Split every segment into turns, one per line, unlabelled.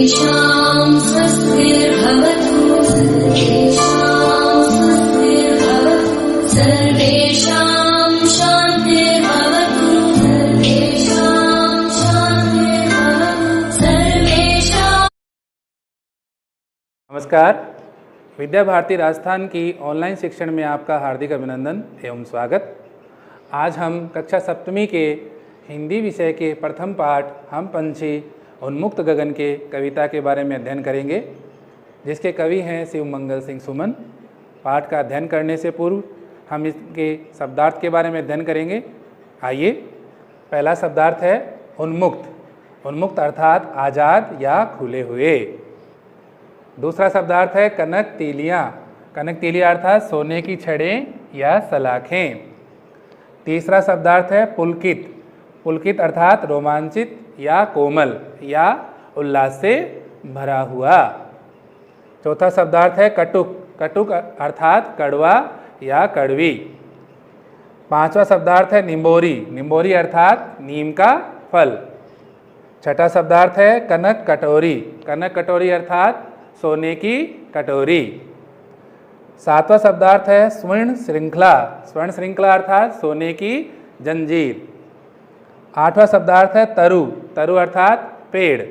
सर्वेषां स्वस्तिर्भवतु सर्वेषां शान्तिर्भवतु सर्वेषां।
नमस्कार। विद्या भारती राजस्थान की ऑनलाइन शिक्षण में आपका हार्दिक अभिनंदन एवं स्वागत। आज हम कक्षा सप्तमी के हिंदी विषय के प्रथम पाठ हम पंछी उन्मुक्त गगन के कविता के बारे में अध्ययन करेंगे, जिसके कवि हैं शिव मंगल सिंह सुमन। पाठ का अध्ययन करने से पूर्व हम इसके शब्दार्थ के बारे में अध्ययन करेंगे। आइए, पहला शब्दार्थ है उन्मुक्त। उन्मुक्त अर्थात आज़ाद या खुले हुए। दूसरा शब्दार्थ है कनक तीलियाँ। कनक तीलियाँ अर्थात सोने की छड़ें या सलाखें। तीसरा शब्दार्थ है पुलकित। पुलकित अर्थात रोमांचित या कोमल या उल्लास से भरा हुआ। चौथा शब्दार्थ है कटुक। कटुक अर्थात कड़वा या कड़वी। पांचवा शब्दार्थ है निम्बोरी। निम्बोरी अर्थात नीम का फल। छठा शब्दार्थ है कनक कटोरी। कनक कटोरी अर्थात सोने की कटोरी। सातवां शब्दार्थ है स्वर्ण श्रृंखला। स्वर्ण श्रृंखला अर्थात सोने की जंजीर। आठवां शब्दार्थ है तरु। तरु अर्थात पेड़।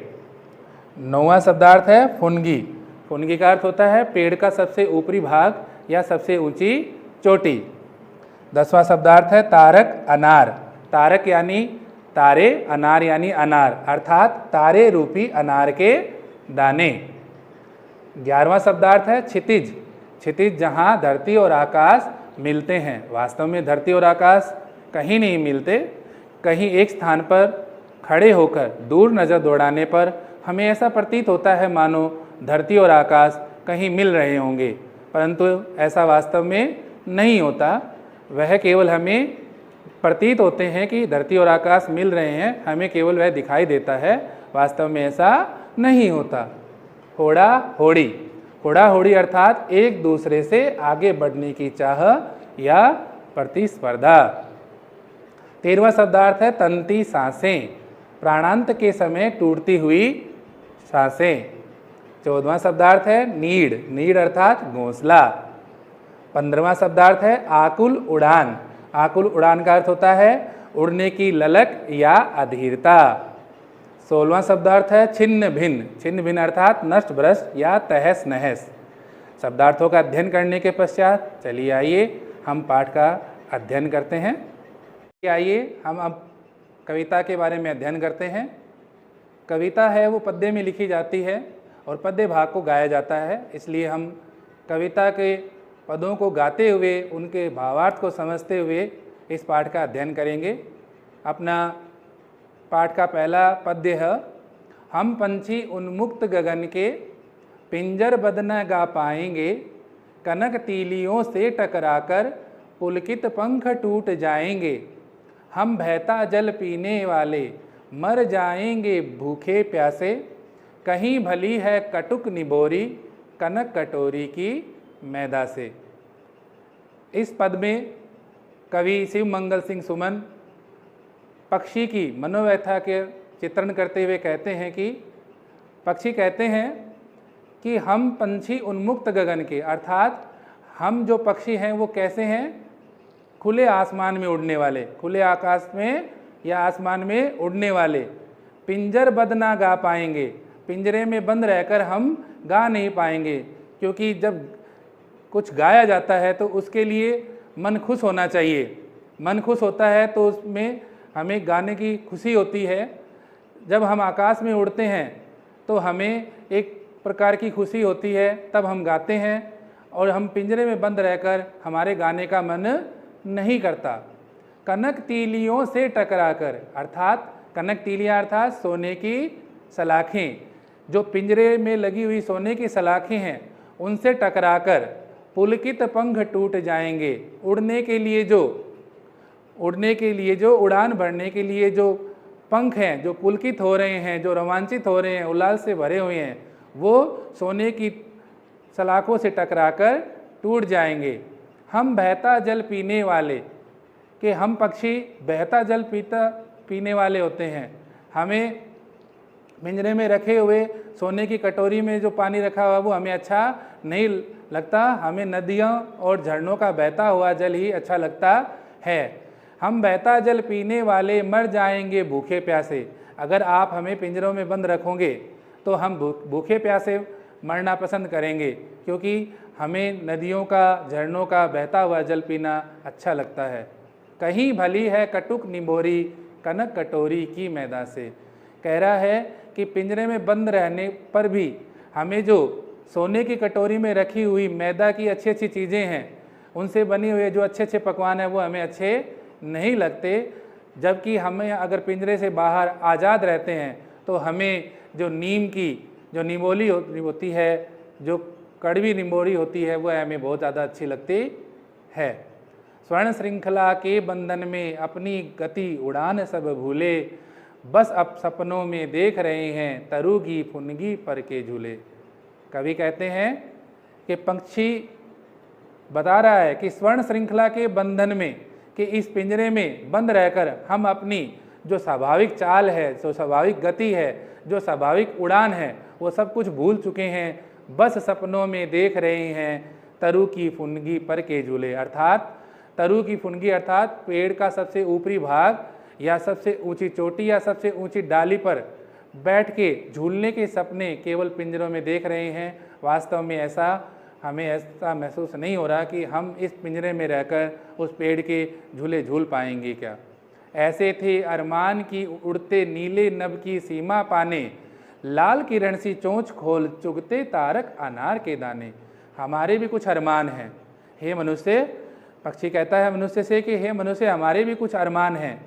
नौवां शब्दार्थ है फुनगी। फुनगी का अर्थ होता है पेड़ का सबसे ऊपरी भाग या सबसे ऊंची चोटी। 10वां शब्दार्थ है तारक अनार। तारक यानी तारे, अनार यानी अनार अर्थात तारे रूपी अनार के दाने। 11वां शब्दार्थ है क्षितिज। क्षितिज जहाँ धरती और आकाश मिलते हैं। वास्तव में धरती और आकाश कहीं नहीं मिलते। कहीं एक स्थान पर खड़े होकर दूर नज़र दौड़ाने पर हमें ऐसा प्रतीत होता है मानो धरती और आकाश कहीं मिल रहे होंगे, परंतु ऐसा वास्तव में नहीं होता। वह केवल हमें प्रतीत होते हैं कि धरती और आकाश मिल रहे हैं, हमें केवल वह दिखाई देता है, वास्तव में ऐसा नहीं होता। होड़ा होड़ी। होड़ा होड़ी अर्थात एक दूसरे से आगे बढ़ने की चाह या प्रतिस्पर्धा। 13वां शब्दार्थ है तंती सांसें। प्राणांत के समय टूटती हुई सांसें। 14वां शब्दार्थ है नीड। नीड अर्थात घोंसला। 15वां शब्दार्थ है आकुल उड़ान। आकुल उड़ान का अर्थ होता है उड़ने की ललक या अधीरता। 16वां शब्दार्थ है छिन्न भिन्न। छिन्न भिन्न अर्थात नष्ट भ्रष्ट या तहस नहस। शब्दार्थों का अध्ययन करने के पश्चात चलिए आइए हम पाठ का अध्ययन करते हैं। आइए हम अब कविता के बारे में अध्ययन करते हैं। कविता है वो पद्य में लिखी जाती है और पद्य भाग को गाया जाता है, इसलिए हम कविता के पदों को गाते हुए उनके भावार्थ को समझते हुए इस पाठ का अध्ययन करेंगे। अपना पाठ का पहला पद्य है हम पंछी उन्मुक्त गगन के पिंजर बद न गा पाएंगे, कनक तीलियों से टकराकर पुलकित पंख टूट जाएंगे। हम बहता जल पीने वाले मर जाएंगे भूखे प्यासे, कहीं भली है कटुक निबोरी कनक कटोरी की मैदा से। इस पद में कवि शिव मंगल सिंह सुमन पक्षी की मनोव्यथा के चित्रण करते हुए कहते हैं कि पक्षी कहते हैं कि हम पंछी उन्मुक्त गगन के, अर्थात हम जो पक्षी हैं वो कैसे हैं, खुले आसमान में उड़ने वाले, खुले आकाश में या आसमान में उड़ने वाले। पिंजर बद ना गा पाएंगे। पिंजरे में बंद रहकर हम गा नहीं पाएंगे, क्योंकि जब कुछ गाया जाता है तो उसके लिए मन खुश होना चाहिए। मन खुश होता है तो उसमें हमें गाने की खुशी होती है। जब हम आकाश में उड़ते हैं तो हमें एक प्रकार की खुशी होती है, तब हम गाते हैं। और हम पिंजरे में बंद रहकर हमारे गाने का मन नहीं करता। कनक तीलियों से टकराकर, अर्थात कनक तीलियाँ अर्थात सोने की सलाखें, जो पिंजरे में लगी हुई सोने की सलाखें हैं उनसे टकराकर पुलकित पंख टूट जाएंगे। उड़ने के लिए जो उड़ान भरने के लिए जो पंख हैं, जो पुलकित हो रहे हैं, जो रोमांचित हो रहे हैं, उल्लास से भरे हुए हैं, वो सोने की सलाखों से टकराकर टूट जाएंगे। हम बहता जल पीने वाले, कि हम पक्षी बहता जल पीने वाले होते हैं। हमें पिंजरे में रखे हुए सोने की कटोरी में जो पानी रखा हुआ वो हमें अच्छा नहीं लगता, हमें नदियों और झरनों का बहता हुआ जल ही अच्छा लगता है। हम बहता जल पीने वाले मर जाएंगे भूखे प्यासे। अगर आप हमें पिंजरों में बंद रखोगे तो हम भूखे प्यासे मरना पसंद करेंगे, क्योंकि हमें नदियों का, झरनों का बहता हुआ जल पीना अच्छा लगता है। कहीं भली है कटुक निबोरी, कनक कटोरी की मैदा से। कह रहा है कि पिंजरे में बंद रहने पर भी हमें जो सोने की कटोरी में रखी हुई मैदा की अच्छी अच्छी चीज़ें हैं, उनसे बनी हुई जो अच्छे अच्छे पकवान हैं वो हमें अच्छे नहीं लगते। जबकि हमें अगर पिंजरे से बाहर आज़ाद रहते हैं तो हमें जो नीम की जो निमोली होती है, जो कड़वी निमोरी होती है, वह हमें बहुत ज़्यादा अच्छी लगती है। स्वर्ण श्रृंखला के बंधन में अपनी गति उड़ान सब भूले, बस अब सपनों में देख रहे हैं तरुगी फुनगी पर के झूले। कवि कहते हैं कि पक्षी बता रहा है कि स्वर्ण श्रृंखला के बंधन में, कि इस पिंजरे में बंद रहकर हम अपनी जो स्वाभाविक चाल है, जो स्वाभाविक गति है, जो स्वाभाविक उड़ान है, वो सब कुछ भूल चुके हैं। बस सपनों में देख रहे हैं तरु की फुनगी पर के झूले। अर्थात तरु की फुनगी अर्थात पेड़ का सबसे ऊपरी भाग या सबसे ऊंची चोटी या सबसे ऊंची डाली पर बैठ के झूलने के सपने केवल पिंजरों में देख रहे हैं। वास्तव में हमें ऐसा महसूस नहीं हो रहा कि हम इस पिंजरे में रहकर उस पेड़ के झूले झूल पाएंगे क्या। ऐसे थे अरमान की उड़ते नीले नभ की सीमा पाने, लाल किरण सी चोंच खोल चुगते तारक अनार के दाने। हमारे भी कुछ अरमान हैं हे मनुष्य। पक्षी कहता है मनुष्य से कि हे मनुष्य, हमारे भी कुछ अरमान हैं।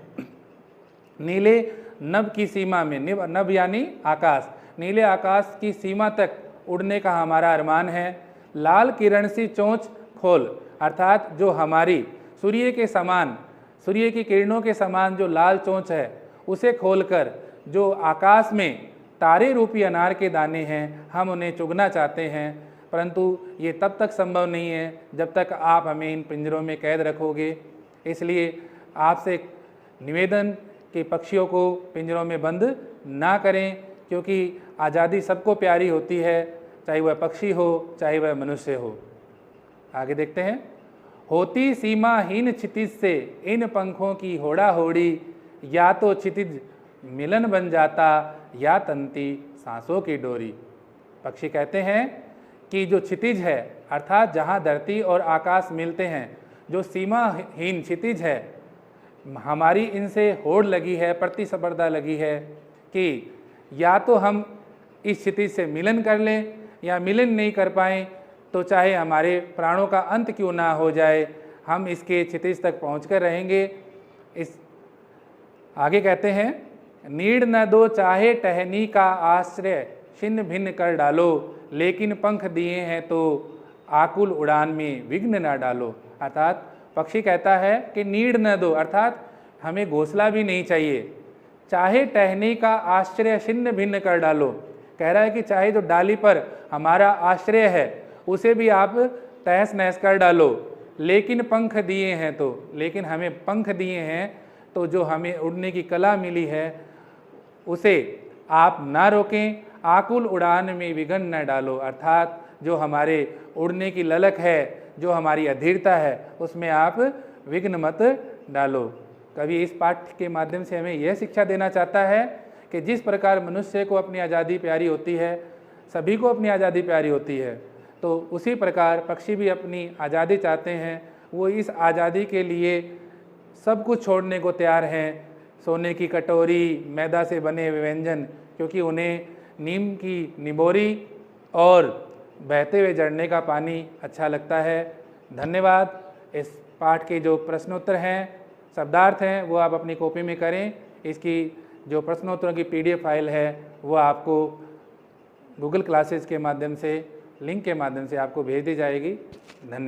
नीले नभ की सीमा में, नभ यानी आकाश, नीले आकाश की सीमा तक उड़ने का हमारा अरमान है। लाल किरण सी चोंच खोल अर्थात जो हमारी सूर्य के समान, सूर्य की किरणों के समान जो लाल चोंच है, उसे खोलकर जो आकाश में तारे रूपी अनार के दाने हैं, हम उन्हें चुगना चाहते हैं। परंतु ये तब तक संभव नहीं है जब तक आप हमें इन पिंजरों में कैद रखोगे। इसलिए आपसे निवेदन कि पक्षियों को पिंजरों में बंद ना करें, क्योंकि आज़ादी सबको प्यारी होती है, चाहे वह पक्षी हो चाहे वह मनुष्य हो। आगे देखते हैं। होती सीमाहीन क्षितिज से इन पंखों की होड़ा होड़ी, या तो क्षितिज मिलन बन जाता या तंती सांसों की डोरी। पक्षी कहते हैं कि जो क्षितिज है अर्थात जहाँ धरती और आकाश मिलते हैं, जो सीमाहीन क्षितिज है, हमारी इनसे होड़ लगी है, प्रतिस्पर्धा लगी है कि या तो हम इस क्षितिज से मिलन कर लें या मिलन नहीं कर पाएँ तो चाहे हमारे प्राणों का अंत क्यों ना हो जाए, हम इसके क्षितिज तक पहुंचकर रहेंगे। इस आगे कहते हैं, नीड़ न दो चाहे टहनी का आश्रय, छिन्न भिन्न कर डालो, लेकिन पंख दिए हैं तो आकुल उड़ान में विघ्न न डालो। अर्थात पक्षी कहता है कि नीड़ न दो अर्थात हमें घोंसला भी नहीं चाहिए, चाहे टहनी का आश्रय छिन्न भिन्न कर डालो। कह रहा है कि चाहे जो डाली पर हमारा आश्रय है उसे भी आप तहस नहस कर डालो, लेकिन पंख दिए हैं तो, लेकिन हमें पंख दिए हैं तो जो हमें उड़ने की कला मिली है उसे आप ना रोकें, आकुल उड़ान में विघन न डालो। अर्थात जो हमारे उड़ने की ललक है, जो हमारी अधीरता है, उसमें आप विघ्न मत डालो। कवि इस पाठ के माध्यम से हमें यह शिक्षा देना चाहता है कि जिस प्रकार मनुष्य को अपनी आज़ादी प्यारी होती है, सभी को अपनी आज़ादी प्यारी होती है, तो उसी प्रकार पक्षी भी अपनी आज़ादी चाहते हैं। वो इस आज़ादी के लिए सब कुछ छोड़ने को तैयार हैं, सोने की कटोरी, मैदा से बने हुए व्यंजन, क्योंकि उन्हें नीम की निबोरी और बहते हुए झरने का पानी अच्छा लगता है। धन्यवाद। इस पाठ के जो प्रश्नोत्तर हैं, शब्दार्थ हैं, वो आप अपनी कॉपी में करें। इसकी जो प्रश्नोत्तरों की PDF फाइल है वो आपको गूगल क्लासेस के माध्यम से, लिंक के माध्यम से आपको भेज दी जाएगी। धन्यवाद।